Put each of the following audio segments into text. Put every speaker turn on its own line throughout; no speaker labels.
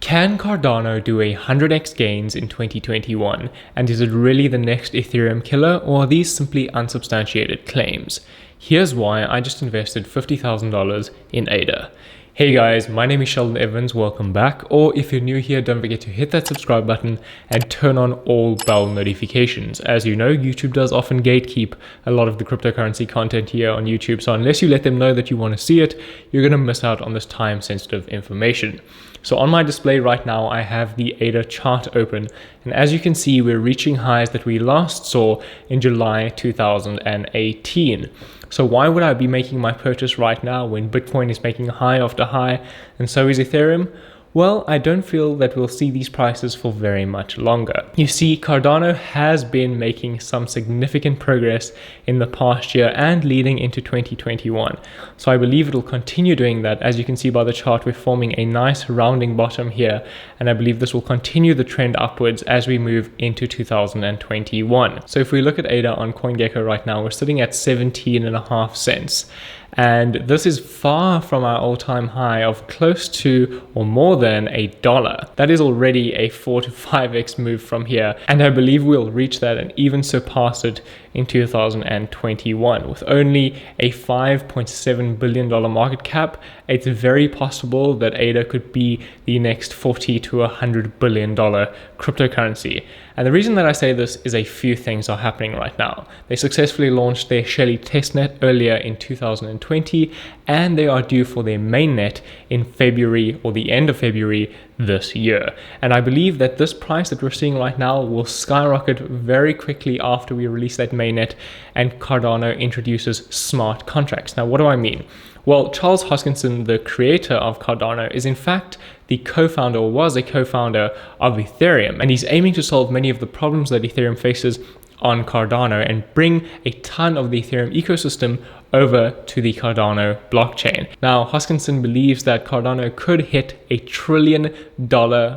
Can Cardano do 100x gains in 2021? And is it really the next Ethereum killer, or are these simply unsubstantiated claims? Here's why I just invested $50,000 in ADA. Hey guys, my name is Sheldon Evans, welcome back. Or if you're new here, don't forget to hit that subscribe button and turn on all bell notifications. As you know, YouTube does often gatekeep a lot of the cryptocurrency content here on YouTube. So unless you let them know that you want to see it, you're going to miss out on this time sensitive information. So on my display right now, I have the ADA chart open. And as you can see, we're reaching highs that we last saw in July 2018. So why would I be making my purchase right now when Bitcoin is making high after high and so is Ethereum? Well, I don't feel that we'll see these prices for very much longer. You see, Cardano has been making some significant progress in the past year and leading into 2021. So I believe it'll continue doing that. As you can see by the chart, we're forming a nice rounding bottom here. And I believe this will continue the trend upwards as we move into 2021. So if we look at ADA on CoinGecko right now, we're sitting at 17.5 cents. And this is far from our all-time high of close to or more than $1. That is already a 4 to 5x move from here. And I believe we'll reach that and even surpass it in 2021. With only a $5.7 billion market cap, it's very possible that ADA could be the next $40 to $100 billion cryptocurrency. And the reason that I say this is a few things are happening right now. They successfully launched their Sheldon testnet earlier in 2020, and they are due for their mainnet in February or the end of February this year. And I believe that this price that we're seeing right now will skyrocket very quickly after we release that mainnet and Cardano introduces smart contracts. Now, what do I mean? Well, Charles Hoskinson, the creator of Cardano, is in fact the co-founder or was a co-founder of Ethereum, and he's aiming to solve many of the problems that Ethereum faces on Cardano and bring a ton of the Ethereum ecosystem over to the Cardano blockchain. Now, Hoskinson believes that Cardano could hit $1 trillion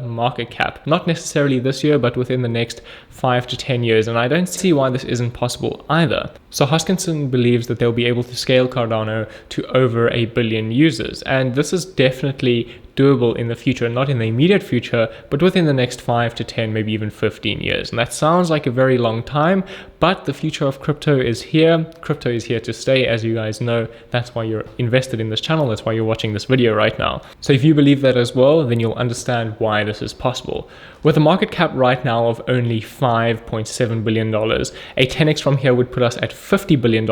market cap, not necessarily this year, but within the next 5 to 10 years. And I don't see why this isn't possible either. So Hoskinson believes that they'll be able to scale Cardano to over 1 billion users. And this is definitely doable in the future, not in the immediate future, but within the next 5 to 10, maybe even 15 years. And that sounds like a very long time, but the future of crypto is here. Crypto is here to stay, as you guys know. That's why you're invested in this channel. That's why you're watching this video right now. So if you believe that as well, then you'll understand why this is possible. With a market cap right now of only $5.7 billion, a 10x from here would put us at $50 billion,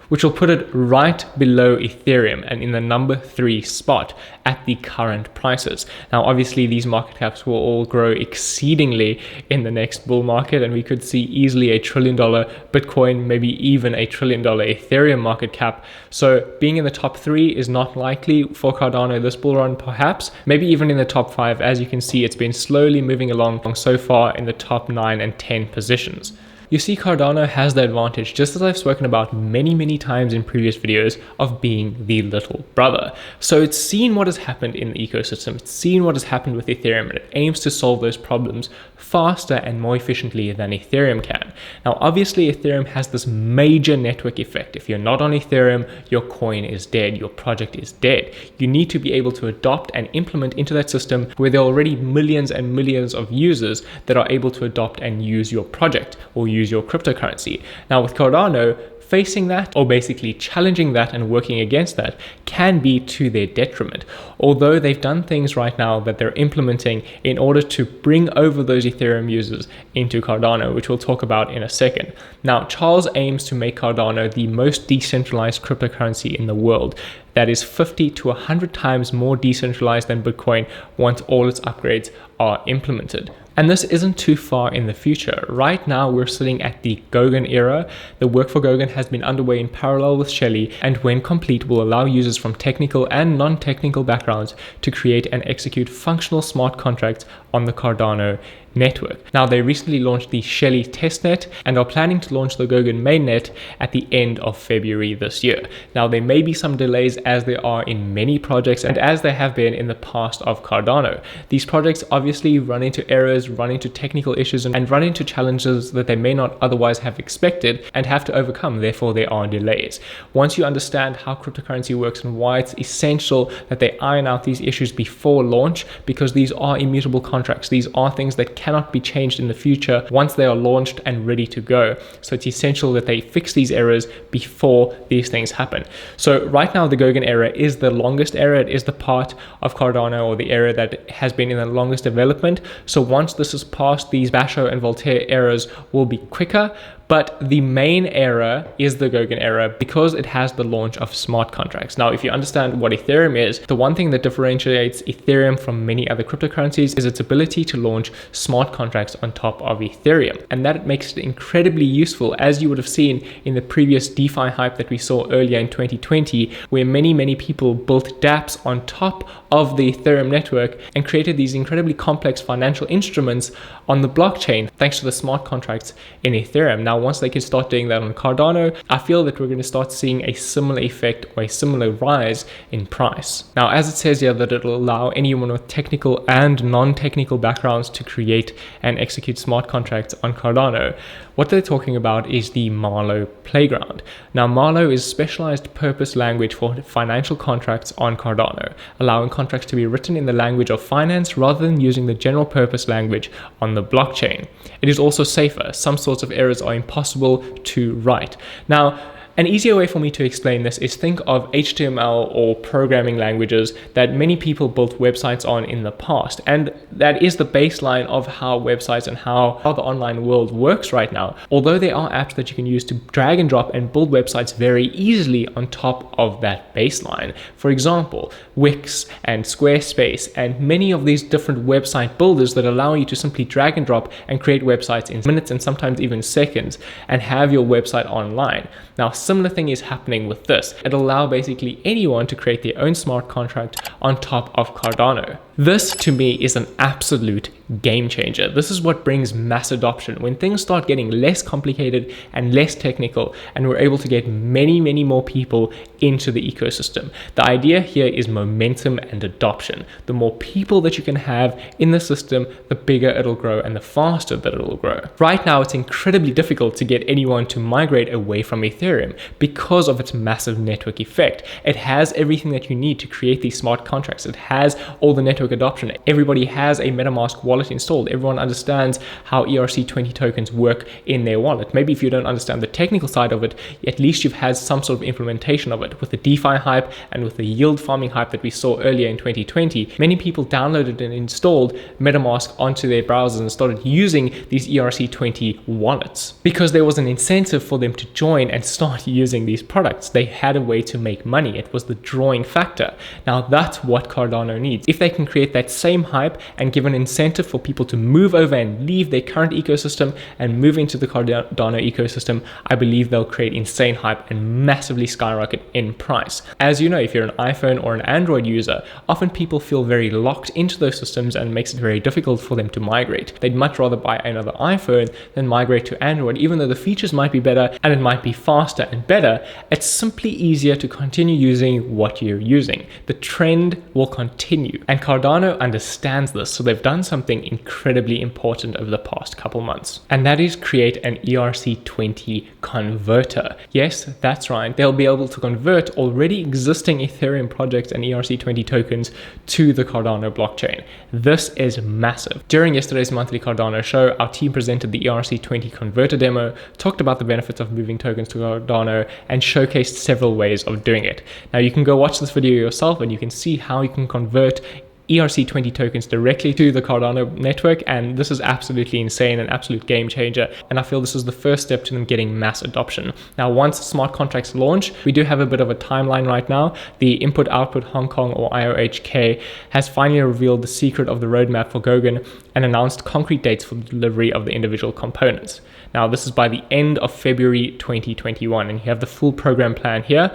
which will put it right below Ethereum and in the number 3 spot at the current prices. Now, obviously, these market caps will all grow exceedingly in the next bull market, and we could see easily $1 trillion Bitcoin, maybe even $1 trillion Ethereum market cap. So being in the top 3 is not likely for Cardano this bull run, perhaps, maybe even in the top 5. As you can see, it's been slowly moving along so far in the top 9 and 10 positions. You see, Cardano has the advantage, just as I've spoken about many times in previous videos, of being the little brother. So it's seen what has happened in the ecosystem, it's seen what has happened with Ethereum, and it aims to solve those problems faster and more efficiently than Ethereum can. Now, obviously, Ethereum has this major network effect. If you're not on Ethereum, your coin is dead, your project is dead. You need to be able to adopt and implement into that system where there are already millions and millions of users that are able to adopt and use your project or use your cryptocurrency. Now, with Cardano, facing that, or basically challenging that and working against that, can be to their detriment. Although they've done things right now that they're implementing in order to bring over those Ethereum users into Cardano, which we'll talk about in a second. Now, Charles aims to make Cardano the most decentralized cryptocurrency in the world. That is 50 to 100 times more decentralized than Bitcoin once all its upgrades are implemented. And this isn't too far in the future. Right now, we're sitting at the Goguen Era. The work for Goguen has been underway in parallel with Sheldon, and when complete, will allow users from technical and non-technical backgrounds to create and execute functional smart contracts on the Cardano network. Now, they recently launched the Sheldon testnet and are planning to launch the Goguen mainnet at the end of February this year. Now, there may be some delays, as there are in many projects and as there have been in the past of Cardano. These projects obviously run into errors errors, run into technical issues, and run into challenges that they may not otherwise have expected and have to overcome. Therefore, there are delays. Once you understand how cryptocurrency works and why it's essential that they iron out these issues before launch, because these are immutable contracts. These are things that cannot be changed in the future once they are launched and ready to go. So it's essential that they fix these errors before these things happen. So right now, the Goguen Era is the longest era. It is the part of Cardano, or the era that has been in the longest development. So once this is passed, these Basho and Voltaire eras will be quicker. But the main era is the Goguen Era because it has the launch of smart contracts. Now, if you understand what Ethereum is, the one thing that differentiates Ethereum from many other cryptocurrencies is its ability to launch smart contracts on top of Ethereum. And that makes it incredibly useful, as you would have seen in the previous DeFi hype that we saw earlier in 2020, where many people built dApps on top of the Ethereum network and created these incredibly complex financial instruments on the blockchain, thanks to the smart contracts in Ethereum. Now, once they can start doing that on Cardano, I feel that we're going to start seeing a similar effect or a similar rise in price. Now, as it says here that it'll allow anyone with technical and non-technical backgrounds to create and execute smart contracts on Cardano, what they're talking about is the Marlowe Playground. Now, Marlowe is specialized purpose language for financial contracts on Cardano, allowing contracts to be written in the language of finance rather than using the general purpose language on the blockchain. It is also safer. Some sorts of errors are impossible to write. Now, an easier way for me to explain this is think of HTML or programming languages that many people built websites on in the past. And that is the baseline of how websites and how the online world works right now. Although there are apps that you can use to drag and drop and build websites very easily on top of that baseline. For example, Wix and Squarespace and many of these different website builders that allow you to simply drag and drop and create websites in minutes and sometimes even seconds and have your website online. Now, similar thing is happening with this. It'll allow basically anyone to create their own smart contract on top of Cardano. This to me is an absolute game changer. This is what brings mass adoption. When things start getting less complicated and less technical, and we're able to get many more people into the ecosystem. The idea here is momentum and adoption. The more people that you can have in the system, the bigger it'll grow and the faster that it'll grow. Right now, it's incredibly difficult to get anyone to migrate away from Ethereum because of its massive network effect. It has everything that you need to create these smart contracts. It has all the network adoption. Everybody has a MetaMask wallet installed. Everyone understands how ERC20 tokens work in their wallet. Maybe if you don't understand the technical side of it, at least you've had some sort of implementation of it. With the DeFi hype and with the yield farming hype that we saw earlier in 2020, many people downloaded and installed MetaMask onto their browsers and started using these ERC20 wallets because there was an incentive for them to join and start using these products. They had a way to make money. It was the drawing factor. Now that's what Cardano needs. If they can create that same hype and give an incentive for people to move over and leave their current ecosystem and move into the Cardano ecosystem, I believe they'll create insane hype and massively skyrocket in price. As you know, if you're an iPhone or an Android user, often people feel very locked into those systems and it makes it very difficult for them to migrate. They'd much rather buy another iPhone than migrate to Android. Even though the features might be better and it might be faster and better, it's simply easier to continue using what you're using. The trend will continue, and Cardano understands this, so they've done something incredibly important over the past couple months, and that is create an ERC20 converter. Yes, that's right. They'll be able to convert already existing Ethereum projects and ERC20 tokens to the Cardano blockchain. This is massive. During yesterday's monthly Cardano show, our team presented the ERC20 converter demo, talked about the benefits of moving tokens to Cardano, and showcased several ways of doing it. Now you can go watch this video yourself and you can see how you can convert ERC20 tokens directly to the Cardano network, and this is absolutely insane, an absolute game changer, and I feel this is the first step to them getting mass adoption. Now, once smart contracts launch, we do have a bit of a timeline right now. The Input Output Hong Kong, or IOHK, has finally revealed the secret of the roadmap for Goguen and announced concrete dates for the delivery of the individual components. Now, this is by the end of February 2021, and you have the full program plan here.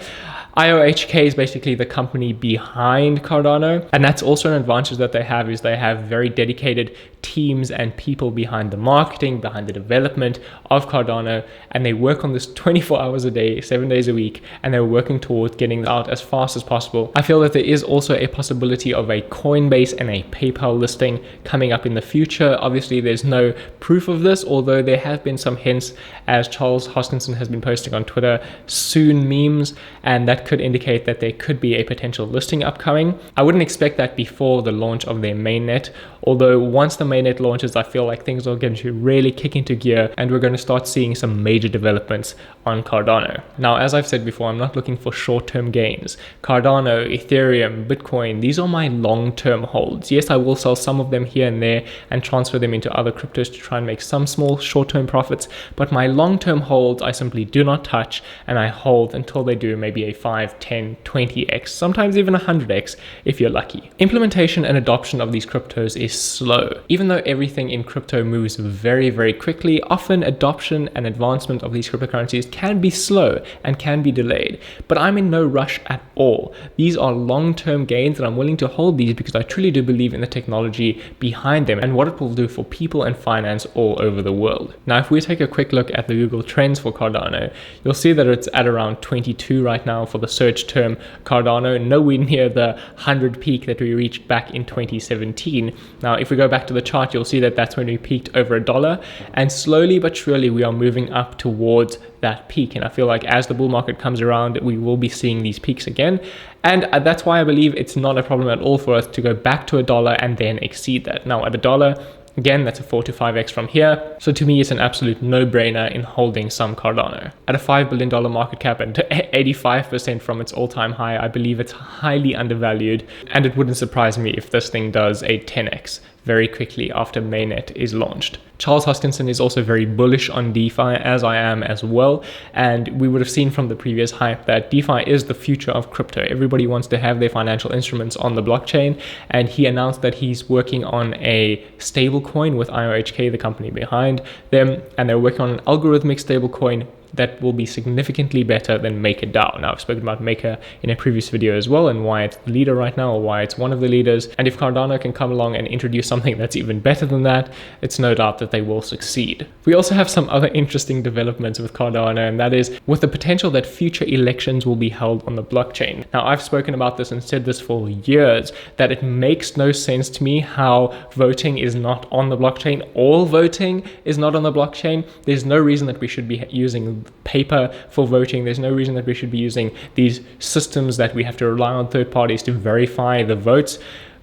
IOHK is basically the company behind Cardano, and that's also an advantage that they have, is they have very dedicated teams and people behind the marketing, behind the development of Cardano, and they work on this 24 hours a day, 7 days a week, and they're working towards getting it out as fast as possible. I feel that there is also a possibility of a Coinbase and a PayPal listing coming up in the future. Obviously, there's no proof of this, although there have been some hints, as Charles Hoskinson has been posting on Twitter, soon memes, and that could indicate that there could be a potential listing upcoming. I wouldn't expect that before the launch of their mainnet, although once the mainnet launches, I feel like things are going to really kick into gear and we're going to start seeing some major developments on Cardano. Now, as I've said before, I'm not looking for short-term gains. Cardano, Ethereum, Bitcoin, these are my long-term holds. Yes, I will sell some of them here and there and transfer them into other cryptos to try and make some small short-term profits, but my long-term holds I simply do not touch, and I hold until they do maybe a 5, 10, 20x, sometimes even 100x if you're lucky. Implementation and adoption of these cryptos is slow. Even though everything in crypto moves very, very quickly, often adoption and advancement of these cryptocurrencies can be slow and can be delayed, but I'm in no rush at all. These are long-term gains and I'm willing to hold these because I truly do believe in the technology behind them and what it will do for people and finance all over the world. Now, if we take a quick look at the Google Trends for Cardano, you'll see that it's at around 22 right now for the search term Cardano, nowhere near the 100 peak that we reached back in 2017. Now, if we go back to the chart, you'll see that that's when we peaked over $1, and slowly but surely we are moving up towards that peak. And I feel like as the bull market comes around, we will be seeing these peaks again. And that's why I believe it's not a problem at all for us to go back to $1 and then exceed that. Now, at $1, again, that's a 4 to 5x from here. So to me, it's an absolute no-brainer in holding some Cardano. At a $5 billion market cap and 85% from its all-time high, I believe it's highly undervalued. And it wouldn't surprise me if this thing does a 10x very quickly after mainnet is launched. Charles Hoskinson is also very bullish on DeFi, as I am as well. And we would have seen from the previous hype that DeFi is the future of crypto. Everybody wants to have their financial instruments on the blockchain. And he announced that he's working on a stablecoin with IOHK, the company behind them. And they're working on an algorithmic stablecoin that will be significantly better than MakerDAO. Now, I've spoken about Maker in a previous video as well and why it's the leader right now, or why it's one of the leaders. And if Cardano can come along and introduce something that's even better than that, it's no doubt that they will succeed. We also have some other interesting developments with Cardano, and that is with the potential that future elections will be held on the blockchain. Now, I've spoken about this and said this for years, that it makes no sense to me how voting is not on the blockchain. All voting is not on the blockchain. There's no reason that we should be using paper for voting. There's no reason that we should be using these systems that we have to rely on third parties to verify the votes.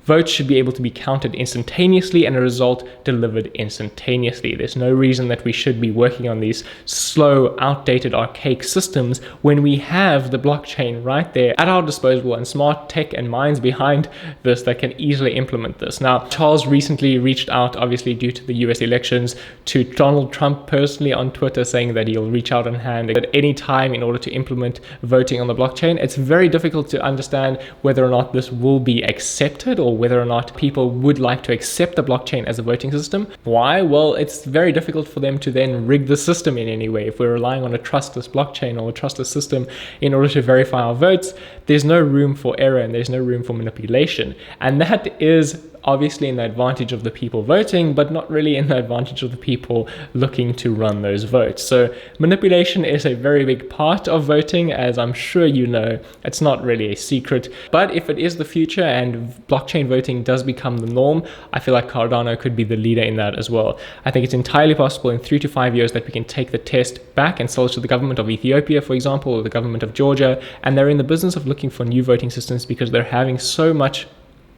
Votes should be able to be counted instantaneously and a result delivered instantaneously. There's no reason that we should be working on these slow, outdated, archaic systems when we have the blockchain right there at our disposal and smart tech and minds behind this that can easily implement this. Now, Charles recently reached out, obviously due to the US elections, to Donald Trump personally on Twitter, saying that he'll reach out on hand at any time in order to implement voting on the blockchain. It's very difficult to understand whether or not this will be accepted or whether or not people would like to accept the blockchain as a voting system. Why? Well, it's very difficult for them to then rig the system in any way. If we're relying on a trustless blockchain or a trustless system in order to verify our votes, there's no room for error and there's no room for manipulation. And that is obviously in the advantage of the people voting, but not really in the advantage of the people looking to run those votes. So manipulation is a very big part of voting, as I'm sure you know. It's not really a secret, but if it is the future and blockchain voting does become the norm, I feel like Cardano could be the leader in that as well. I think it's entirely possible in 3 to 5 years that we can take the test back and sell it to the government of Ethiopia, for example, or the government of Georgia, and they're in the business of looking for new voting systems because they're having so much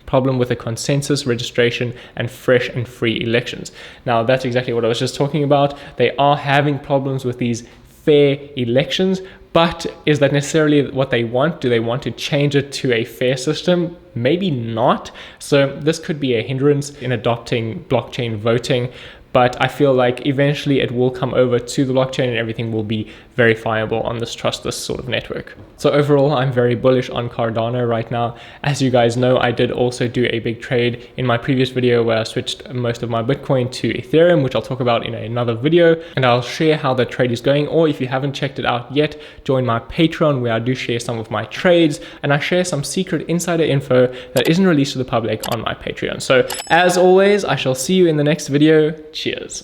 problem with a consensus registration and fresh and free elections. Now, that's exactly what I was just talking about. They are having problems with these fair elections, but is that necessarily what they want? Do they want to change it to a fair system? Maybe not. So this could be a hindrance in adopting blockchain voting. but I feel like eventually it will come over to the blockchain and everything will be verifiable on this trustless sort of network. So overall, I'm very bullish on Cardano right now. As you guys know, I did also do a big trade in my previous video where I switched most of my Bitcoin to Ethereum, which I'll talk about in another video, and I'll share how the trade is going. Or if you haven't checked it out yet, join my Patreon where I do share some of my trades and I share some secret insider info that isn't released to the public on my Patreon. So as always, I shall see you in the next video. Cheers.